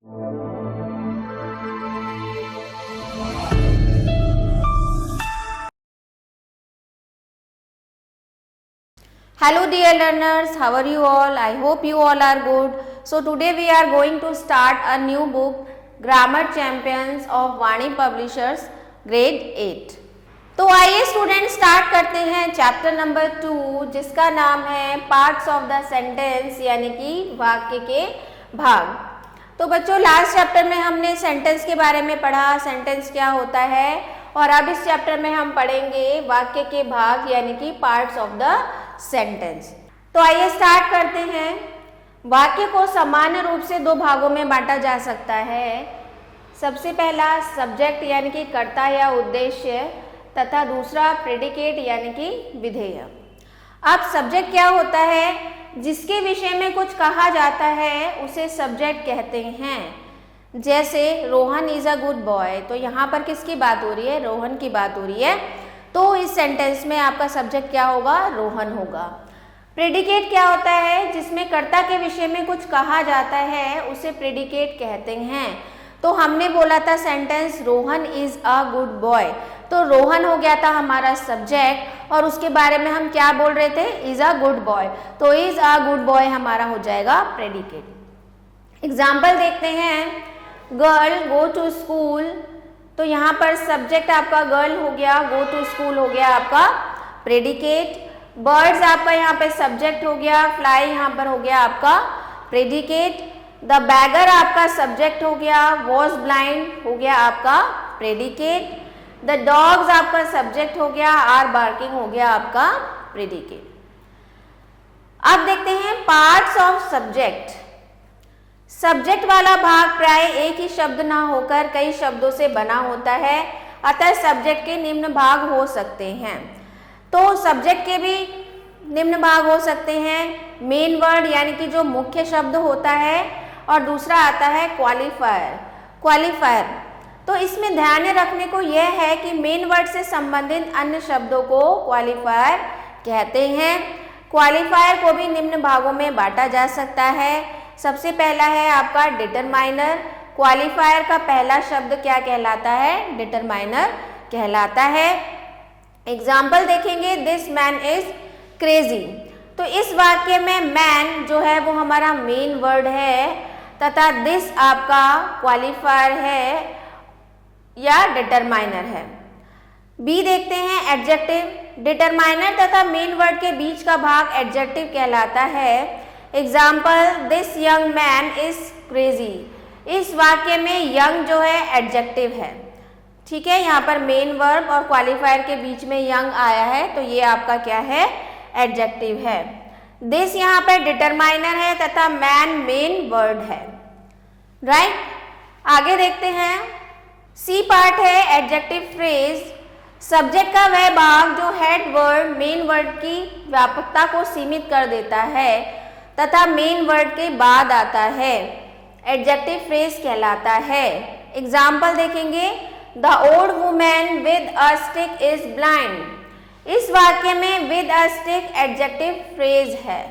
Hello dear learners, how are you all? I hope you all are good. So today we are going to start a new book, Grammar Champions of Vani Publishers, Grade 8. तो आइए student start करते हैं chapter number 2 जिसका नाम है parts of the sentence यानी कि वाक्य के भाग। तो बच्चों लास्ट चैप्टर में हमने सेंटेंस के बारे में पढ़ा, सेंटेंस क्या होता है, और अब इस चैप्टर में हम पढ़ेंगे वाक्य के भाग यानी कि पार्ट्स ऑफ द सेंटेंस। तो आइए स्टार्ट करते हैं। वाक्य को सामान्य रूप से दो भागों में बांटा जा सकता है। सबसे पहला सब्जेक्ट यानी कि कर्ता या उद्देश्य तथा दूसरा प्रेडिकेट यानी कि विधेय। अब सब्जेक्ट क्या होता है? जिसके विषय में कुछ कहा जाता है उसे सब्जेक्ट कहते हैं। जैसे Rohan is a good boy, तो यहाँ पर किसकी बात हो रही है? रोहन की बात हो रही है। तो इस सेंटेंस में आपका सब्जेक्ट क्या होगा? रोहन होगा। प्रेडिकेट क्या होता है? जिसमें कर्ता के विषय में कुछ कहा जाता है उसे प्रेडिकेट कहते हैं। तो हमने बोला था sentence Rohan is a good boy, तो रोहन हो गया था हमारा सब्जेक्ट और उसके बारे में हम क्या बोल रहे थे? इज अ गुड बॉय, तो इज अ गुड बॉय हमारा हो जाएगा प्रेडिकेट। एग्जाम्पल देखते हैं। गर्ल गो टू स्कूल, तो यहाँ पर सब्जेक्ट आपका गर्ल हो गया, गो टू स्कूल हो गया आपका प्रेडिकेट। बर्ड्स आपका यहाँ पे सब्जेक्ट हो गया, फ्लाई यहाँ पर हो गया आपका प्रेडिकेट। द बैगर आपका सब्जेक्ट हो गया, वॉज ब्लाइंड हो गया आपका प्रेडिकेट। द डॉग्स आपका सब्जेक्ट हो गया, आर बार्किंग हो गया आपका प्रेडिकेट। अब देखते हैं पार्ट्स ऑफ सब्जेक्ट। सब्जेक्ट वाला भाग प्राय एक ही शब्द ना होकर कई शब्दों से बना होता है, अतः सब्जेक्ट के निम्न भाग हो सकते हैं। तो सब्जेक्ट के भी निम्न भाग हो सकते हैं। मेन वर्ड यानी कि जो मुख्य शब्द होता है, और दूसरा आता है क्वालिफायर। क्वालिफायर तो इसमें ध्यान रखने को यह है कि मेन वर्ड से संबंधित अन्य शब्दों को क्वालिफायर कहते हैं। क्वालिफायर को भी निम्न भागों में बांटा जा सकता है। सबसे पहला है आपका डिटरमाइनर। क्वालिफायर का पहला शब्द क्या कहलाता है? डिटरमाइनर कहलाता है। एग्जाम्पल देखेंगे, दिस मैन इज क्रेजी। तो इस वाक्य में मैन जो है वो हमारा मेन वर्ड है तथा दिस आपका क्वालिफायर है या डिटरमाइनर है। बी देखते हैं, एडजेक्टिव। डिटरमाइनर तथा मेन वर्ड के बीच का भाग एडजेक्टिव कहलाता है। Example, this young man is crazy. इस वाक्य में यंग जो है एडजेक्टिव है, ठीक है। यहाँ पर मेन वर्ब और क्वालिफायर के बीच में यंग आया है, तो ये आपका क्या है? एडजेक्टिव है। दिस यहाँ पर डिटरमाइनर है तथा मैन मेन वर्ड है, राइट। आगे देखते हैं। सी पार्ट है एडजेक्टिव फ्रेज। सब्जेक्ट का वह भाग जो हेड वर्ड मेन वर्ड की व्यापकता को सीमित कर देता है तथा मेन वर्ड के बाद आता है, एडजेक्टिव फ्रेज कहलाता है। एग्जाम्पल देखेंगे, the old women with a stick is blind. इस वाक्य में with a stick adjective phrase है।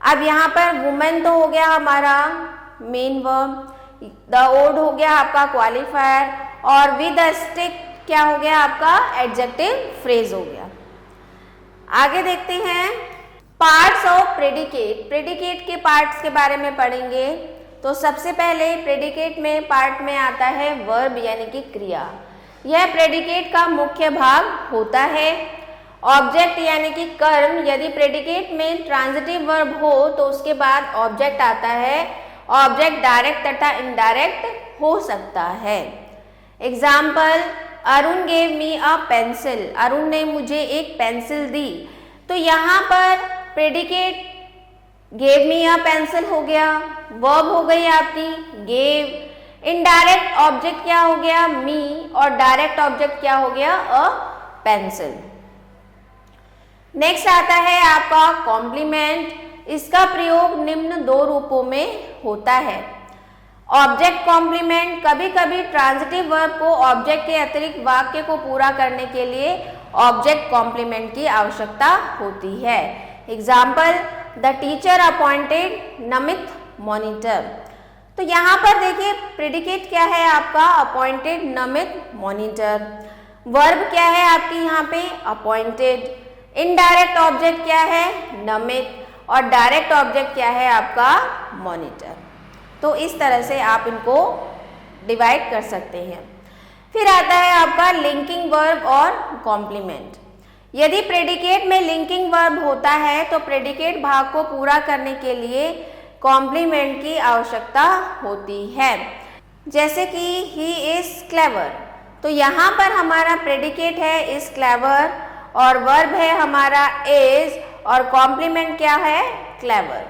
अब यहाँ पर वुमेन तो हो गया हमारा मेन वर्ब, द ओल्ड हो गया आपका क्वालिफायर, और विद अ स्टिक क्या हो गया आपका? एडजेक्टिव फ्रेज हो गया। आगे देखते हैं पार्ट्स ऑफ प्रेडिकेट। प्रेडिकेट के पार्ट्स के बारे में पढ़ेंगे। तो सबसे पहले प्रेडिकेट में पार्ट में आता है वर्ब यानी कि क्रिया। यह प्रेडिकेट का मुख्य भाग होता है। ऑब्जेक्ट यानी कि कर्म, यदि प्रेडिकेट में ट्रांजिटिव वर्ब हो तो उसके बाद ऑब्जेक्ट आता है। ऑब्जेक्ट डायरेक्ट तथा इनडायरेक्ट हो सकता है। Example, Arun gave me a pencil. Arun ने मुझे एक पेंसिल दी। तो यहाँ पर predicate gave me a pencil हो गया, वर्ब हो गई आपकी गेव। इनडायरेक्ट ऑब्जेक्ट क्या हो गया? मी, और डायरेक्ट ऑब्जेक्ट क्या हो गया? A pencil. नेक्स्ट आता है आपका कॉम्प्लीमेंट। इसका प्रयोग निम्न दो रूपों में होता है। ऑब्जेक्ट कॉम्प्लीमेंट, कभी कभी ट्रांजिटिव वर्ब को ऑब्जेक्ट के अतिरिक्त वाक्य को पूरा करने के लिए ऑब्जेक्ट कॉम्प्लीमेंट की आवश्यकता होती है। Example, the teacher appointed Namit monitor. तो यहाँ पर देखिए प्रेडिकेट क्या है आपका, अपॉइंटेड नमित मॉनिटर। वर्ब क्या है आपकी यहाँ पे, अपॉइंटेड। इनडायरेक्ट ऑब्जेक्ट क्या है, नमित। और डायरेक्ट ऑब्जेक्ट क्या है आपका, मॉनिटर। तो इस तरह से आप इनको डिवाइड कर सकते हैं। फिर आता है आपका लिंकिंग वर्ब और कॉम्प्लीमेंट। यदि प्रेडिकेट में लिंकिंग वर्ब होता है तो प्रेडिकेट भाग को पूरा करने के लिए कॉम्प्लीमेंट की आवश्यकता होती है। जैसे कि ही इज क्लेवर, तो यहाँ पर हमारा प्रेडिकेट है इज क्लेवर और वर्ब है हमारा इज और कॉम्प्लीमेंट क्या है, क्लेवर।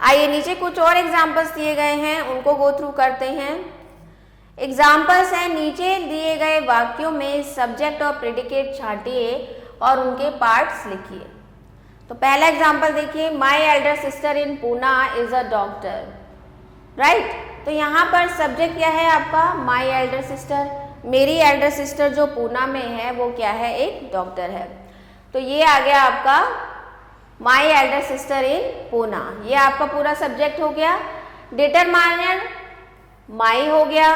आइए नीचे कुछ और एग्जाम्पल्स दिए गए हैं, उनको गो थ्रू करते हैं। एग्जाम्पल्स हैं, नीचे दिए गए वाक्यों में सब्जेक्ट और प्रेडिकेट छांटिए और उनके पार्ट्स लिखिए। तो पहला एग्जाम्पल देखिए, my elder sister in Poona is a doctor, right. तो यहाँ पर सब्जेक्ट क्या है आपका, माई एल्डर सिस्टर। मेरी एल्डर सिस्टर जो पूना में है वो क्या है, एक डॉक्टर है। तो ये आ गया आपका my elder sister in Poona, ये आपका पूरा सब्जेक्ट हो गया। डिटरमाइनर माई हो गया,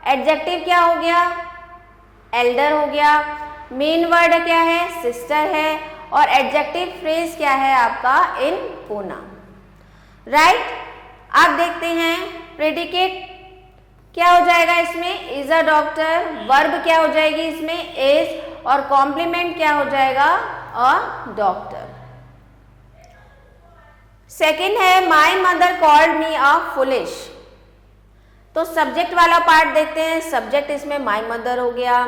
एडजेक्टिव क्या हो गया, एल्डर हो गया। मेन वर्ड क्या है, सिस्टर है और एडजेक्टिव फ्रेज क्या है आपका, इन पूना, राइट। आप देखते हैं प्रेडिकेट क्या हो जाएगा इसमें, इज अ डॉक्टर। वर्ब क्या हो जाएगी इसमें, इज। और कॉम्प्लीमेंट क्या हो जाएगा, अ डॉक्टर। सेकेंड है my mother called me a foolish. तो सब्जेक्ट वाला पार्ट देखते हैं, सब्जेक्ट इसमें माई मदर हो गया,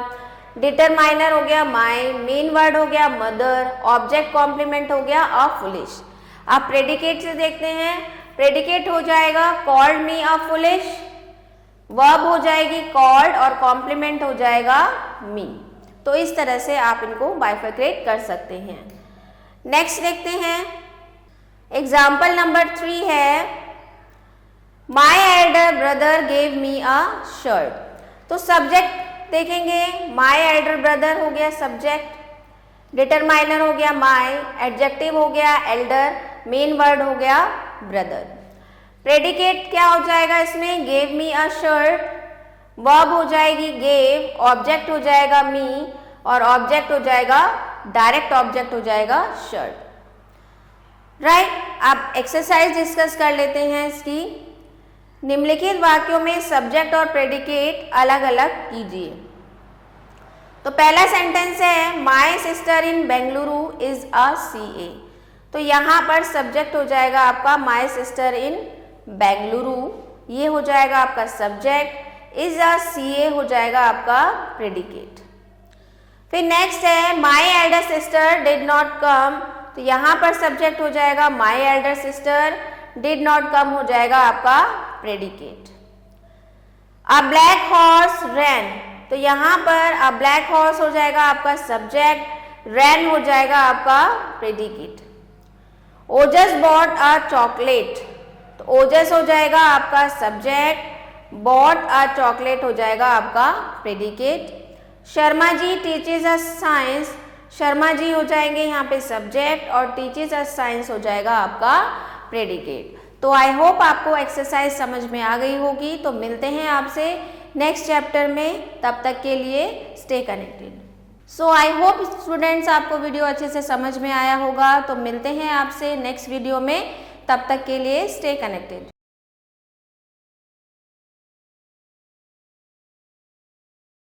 डिटरमाइनर हो गया माई, मेन वर्ड हो गया मदर, ऑब्जेक्ट कॉम्प्लीमेंट हो गया अ फुलिश। आप प्रेडिकेट से देखते हैं, प्रेडिकेट हो जाएगा called me a foolish, verb हो जाएगी कॉल्ड और कॉम्प्लीमेंट हो जाएगा मी। तो इस तरह से आप इनको बाइफरकेट कर सकते हैं। नेक्स्ट देखते हैं, एग्जाम्पल नंबर 3 है, my elder brother gave me a shirt. तो सब्जेक्ट देखेंगे, माई एल्डर ब्रदर हो गया सब्जेक्ट, डिटरमाइनर हो गया माई, एडजेक्टिव हो गया एल्डर, मेन वर्ड हो गया ब्रदर। प्रेडिकेट क्या हो जाएगा इसमें, गेव मी अ शर्ट, वर्ब हो जाएगी गेव, ऑब्जेक्ट हो जाएगा मी और ऑब्जेक्ट हो जाएगा, डायरेक्ट ऑब्जेक्ट हो जाएगा शर्ट, राइट। आप एक्सरसाइज डिस्कस कर लेते हैं इसकी। निम्नलिखित वाक्यों में सब्जेक्ट और प्रेडिकेट अलग अलग कीजिए। तो पहला सेंटेंस है, my sister in Bengaluru is a CA। तो यहाँ पर सब्जेक्ट हो जाएगा आपका माई सिस्टर इन बेंगलुरु, ये हो जाएगा आपका सब्जेक्ट, इज अ CA हो जाएगा आपका प्रेडिकेट। फिर नेक्स्ट है, my elder sister did not come. तो यहाँ पर सब्जेक्ट हो जाएगा my elder sister, did not come हो जाएगा आपका प्रेडिकेट। अ ब्लैक हॉर्स रैन। तो यहाँ पर अ ब्लैक हॉर्स हो जाएगा आपका सब्जेक्ट, रैन हो जाएगा आपका predicate. Ojas bought a chocolate. तो ओजस हो जाएगा आपका सब्जेक्ट, बॉट अ चॉकलेट हो जाएगा आपका प्रेडिकेट। शर्मा जी टीचेज अस साइंस। शर्मा जी हो जाएंगे यहाँ पे सब्जेक्ट और टीचेज अस साइंस हो जाएगा आपका प्रेडिकेट। तो आई होप आपको एक्सरसाइज समझ में आ गई होगी। तो मिलते हैं आपसे नेक्स्ट चैप्टर में, तब तक के लिए stay connected. So I hope students आपको वीडियो अच्छे से समझ में आया होगा। तो मिलते हैं आपसे नेक्स्ट वीडियो में, तब तक के लिए स्टे कनेक्टेड।